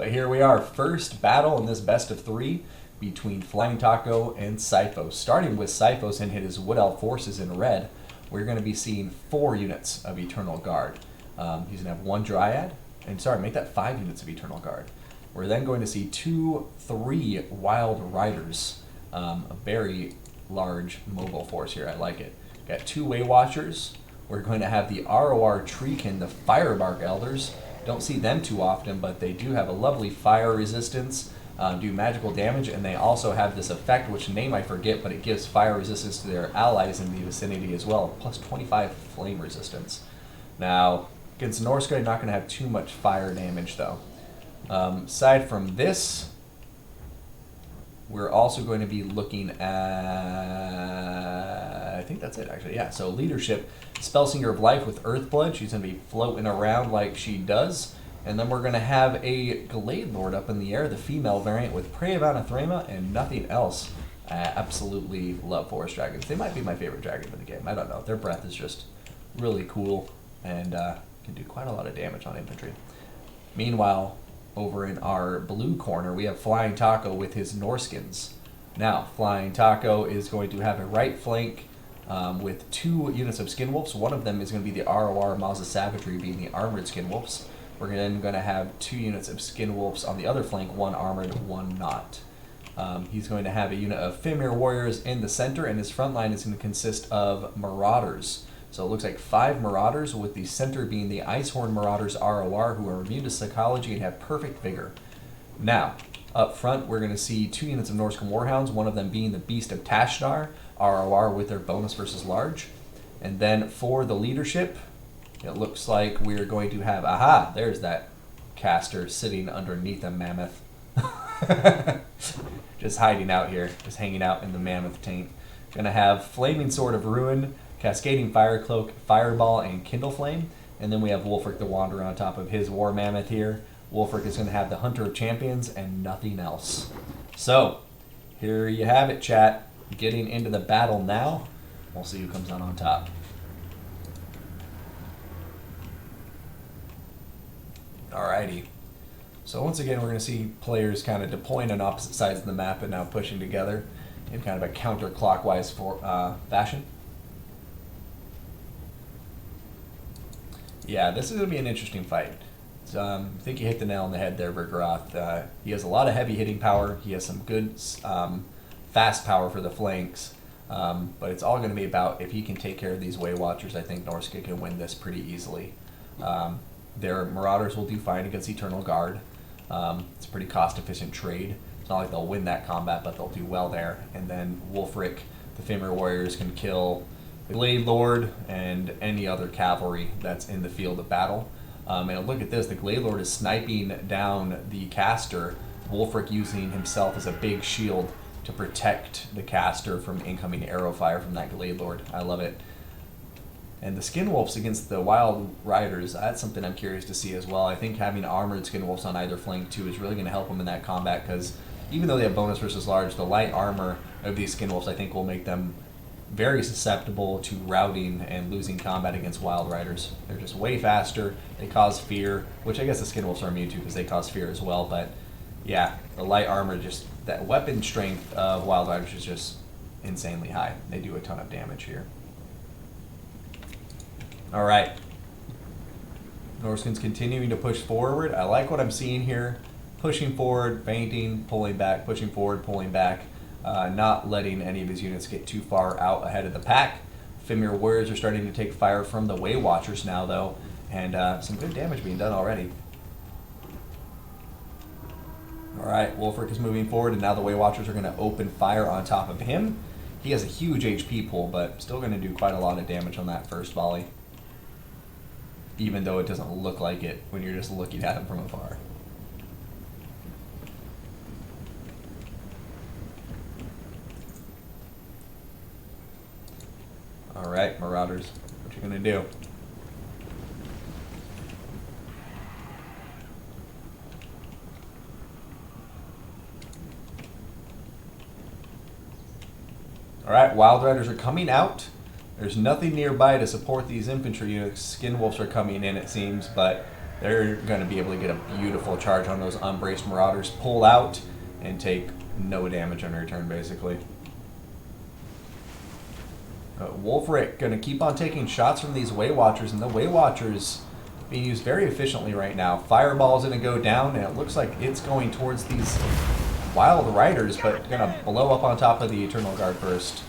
But here we are, first battle in this best of 3 between Flying Taco and Xiphos. Starting with Xiphos and his Wood Elf forces in red, we're going to be seeing 4 units of Eternal Guard. He's going to have 1 Dryad, and sorry, make that 5 units of Eternal Guard. We're then going to see 3 Wild Riders, a very large mobile force here. I like it. Got 2 Way Watchers. We're going to have the ROR Treekin, the Firebark Elders. Don't see them too often, but they do have a lovely fire resistance, do magical damage, and they also have this effect, which name I forget, but it gives fire resistance to their allies in the vicinity as well, plus 25 flame resistance. Now, against Norska, not going to have too much fire damage, though. Aside from this, we're also going to be looking at, I think that's it actually, yeah, so Leadership, Spellsinger of Life with Earthblood. She's going to be floating around like she does. And then we're going to have a Glade Lord up in the air, the female variant with Prey of Anathrema and nothing else. I absolutely love Forest Dragons. They might be my favorite dragon in the game. I don't know. Their breath is just really cool and can do quite a lot of damage on infantry. Meanwhile, over in our blue corner, we have Flying Taco with his Norskins. Now, Flying Taco is going to have a right flank with 2 units of Skinwolves. One of them is going to be the ROR Maza Savagery, being the Armored Skinwolves. We're then going to have 2 units of Skinwolves on the other flank, 1 armored, 1 not. He's going to have a unit of Fimir Warriors in the center, and his front line is going to consist of Marauders. So it looks like 5 Marauders, with the center being the Icehorn Marauders ROR, who are immune to Psychology and have perfect vigor. Now, up front, we're going to see 2 units of Norscan Warhounds, one of them being the Beast of Tashdar, ROR with their bonus versus large. And then for the Leadership, it looks like we're going to have, aha, there's that caster sitting underneath a mammoth. Just hiding out here, just hanging out in the mammoth taint. Going to have Flaming Sword of Ruin, Cascading Fire Cloak, Fireball, and Kindle Flame. And then we have Wulfric the Wanderer on top of his War Mammoth here. Wulfric is going to have the Hunter of Champions and nothing else. So, here you have it, chat. Getting into the battle now. We'll see who comes out on top. Alrighty. So once again, we're going to see players kind of deploying on opposite sides of the map and now pushing together in kind of a counterclockwise fashion. Yeah, this is going to be an interesting fight. I think you hit the nail on the head there, Bergerath. He has a lot of heavy hitting power. He has some good fast power for the flanks. But it's all going to be about if he can take care of these Way Watchers. I think Norska can win this pretty easily. Their Marauders will do fine against Eternal Guard. It's a pretty cost-efficient trade. It's not like they'll win that combat, but they'll do well there. And then Wulfric, the Fimir Warriors, can kill the Glade Lord and any other cavalry that's in the field of battle. And look at this, the Glade Lord is sniping down the caster, Wulfric using himself as a big shield to protect the caster from incoming arrow fire from that Glade Lord. I love it. And the Skinwolves against the Wild Riders, that's something I'm curious to see as well. I think having armored Skinwolves on either flank too is really going to help them in that combat, because even though they have bonus versus large, the light armor of these Skinwolves I think will make them very susceptible to routing and losing combat against Wild Riders. They're just way faster, they cause fear, which I guess the Skinwolves are immune to because they cause fear as well, but yeah, the light armor, just that weapon strength of Wild Riders is just insanely high. They do a ton of damage here. Alright, Norscan's continuing to push forward. I like what I'm seeing here. Pushing forward, feinting, pulling back, pushing forward, pulling back. Not letting any of his units get too far out ahead of the pack. Fimir Warriors are starting to take fire from the Way Watchers now, though, and some good damage being done already. Alright, Wulfric is moving forward, and now the Way Watchers are going to open fire on top of him. He has a huge HP pool, but still going to do quite a lot of damage on that first volley, even though it doesn't look like it when you're just looking at him from afar. Alright, Marauders, what you gonna do? Alright, Wild Riders are coming out. There's nothing nearby to support these infantry units. Skinwolves are coming in, it seems, but they're going to be able to get a beautiful charge on those unbraced Marauders, pull out, and take no damage on return, basically. Wolfric going to keep on taking shots from these Way Watchers, and the Way Watchers being used very efficiently right now. Fireball's going to go down, and it looks like it's going towards these Wild Riders, but going to blow up on top of the Eternal Guard first.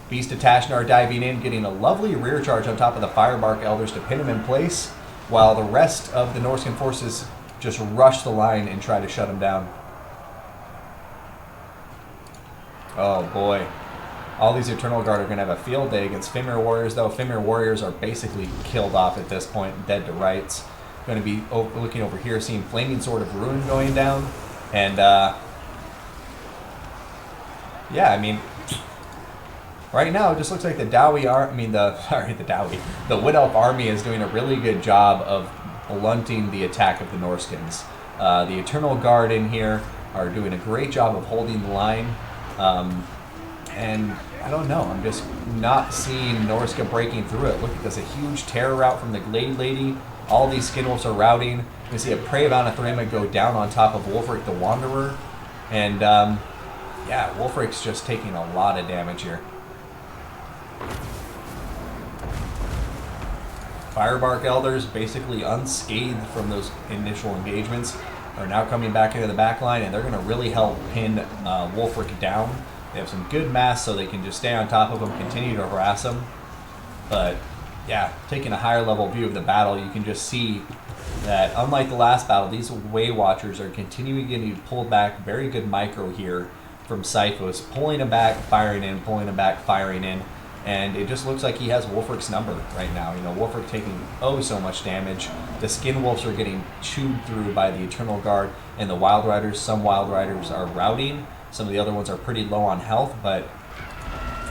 Beast of Tashnar diving in, getting a lovely rear charge on top of the Firebark Elders to pin him in place, while the rest of the Norscan forces just rush the line and try to shut him down. Oh boy. All these Eternal Guard are going to have a field day against Fimir Warriors, though. Fimir Warriors are basically killed off at this point, dead to rights. Going to be looking over here, seeing Flaming Sword of Ruin going down. And, yeah, I mean, right now it just looks like the the Wood Elf army is doing a really good job of blunting the attack of the Norskins. The Eternal Guard in here are doing a great job of holding the line. And I don't know, I'm just not seeing Norska breaking through it. Look, there's a huge terror route from the Glade Lady. All these Skinwolves are routing. We see a Prey of Anathema go down on top of Wolfric the Wanderer. And, yeah, Wolfric's just taking a lot of damage here. Firebark Elders, basically unscathed from those initial engagements, are now coming back into the back line, and they're going to really help pin Wolfric down. They have some good mass, so they can just stay on top of him, continue to harass him. But, yeah, taking a higher level view of the battle, you can just see that, unlike the last battle, these Way Watchers are continuing getting pulled back. Very good micro here from Xiphos, pulling him back, firing in, pulling him back, firing in. And it just looks like he has Wolfric's number right now. You know, Wolfric taking so much damage. The Skin Wolves are getting chewed through by the Eternal Guard and the Wild Riders. Some Wild Riders are routing. Some of the other ones are pretty low on health, but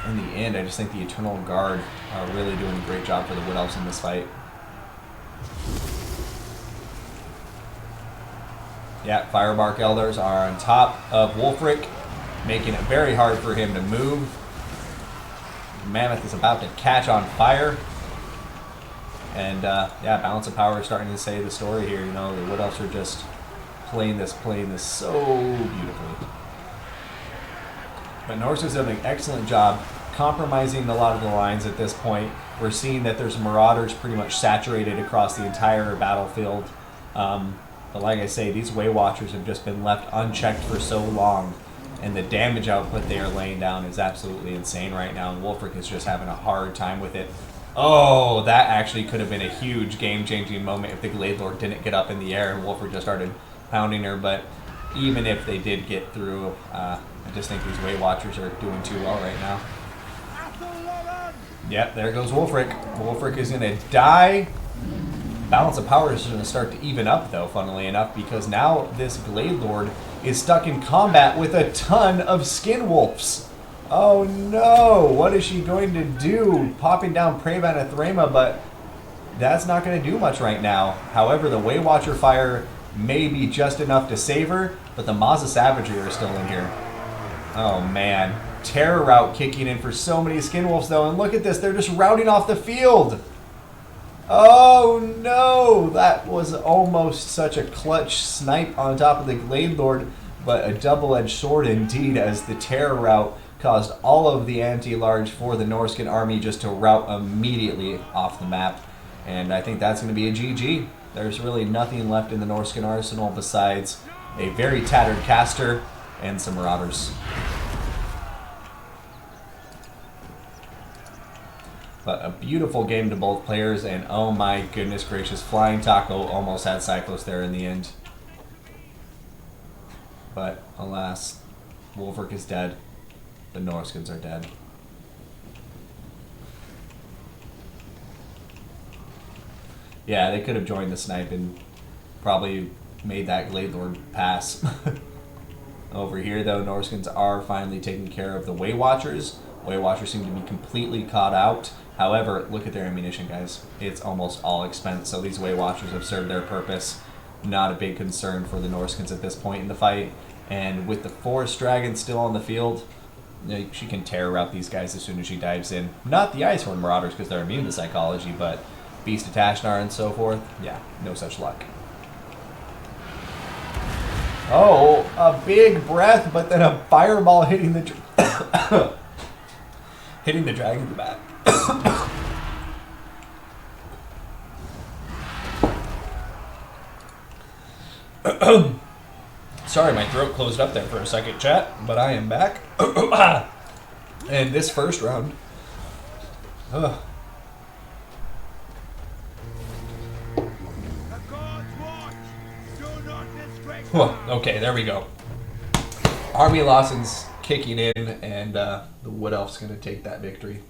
in the end, I just think the Eternal Guard are really doing a great job for the Wood Elves in this fight. Yeah, Firebark Elders are on top of Wolfric, making it very hard for him to move. Mammoth is about to catch on fire. And, yeah, Balance of Power is starting to say the story here. You know, the Wood Elves are just playing this so beautifully. But Norska's doing an excellent job compromising a lot of the lines at this point. We're seeing that there's Marauders pretty much saturated across the entire battlefield. But like I say, these Way Watchers have just been left unchecked for so long. And the damage output they are laying down is absolutely insane right now. And Wolfric is just having a hard time with it. Oh, that actually could have been a huge game-changing moment if the Glade Lord didn't get up in the air and Wolfric just started pounding her. But even if they did get through, I just think these Way Watchers are doing too well right now. Yep, there goes Wolfric. Wolfric is going to die. Balance of Power is going to start to even up, though, funnily enough, because now this Glade Lord is stuck in combat with a ton of Skin Wolves. Oh no, what is she going to do? Popping down Prey of Anathema, but that's not going to do much right now. However, the Way Watcher fire may be just enough to save her, but the Maza Savagery are still in here. Oh man, Terror Route kicking in for so many Skin Wolves, though, and look at this, they're just routing off the field. Oh no, that was almost such a clutch snipe on top of the Glade Lord, but a double-edged sword indeed, as the Terror Route caused all of the anti-large for the Norscan army just to rout immediately off the map. And I think that's going to be a GG. There's really nothing left in the Norscan arsenal besides a very tattered caster and some Marauders. But a beautiful game to both players, and oh my goodness gracious, Flying Taco almost had Xiphos there in the end. But alas, Wolfric is dead. The Norskins are dead. Yeah, they could have joined the snipe and probably made that Glade Lord pass. Over here, though, Norskins are finally taking care of the Way Watchers. Way Watchers seem to be completely caught out. However, look at their ammunition, guys. It's almost all expensed, so these Way Watchers have served their purpose. Not a big concern for the Norskins at this point in the fight. And with the Forest Dragon still on the field, she can terror out these guys as soon as she dives in. Not the Icehorn Marauders, because they're immune to psychology, but Beast of Tashnar and so forth. Yeah, no such luck. Oh, a big breath, but then a fireball hitting the hitting the dragon in the back. Sorry, my throat closed up there for a second, chat, but I am back. And this first round. Okay, there we go. Army Lawson's kicking in, and the Wood Elf's going to take that victory.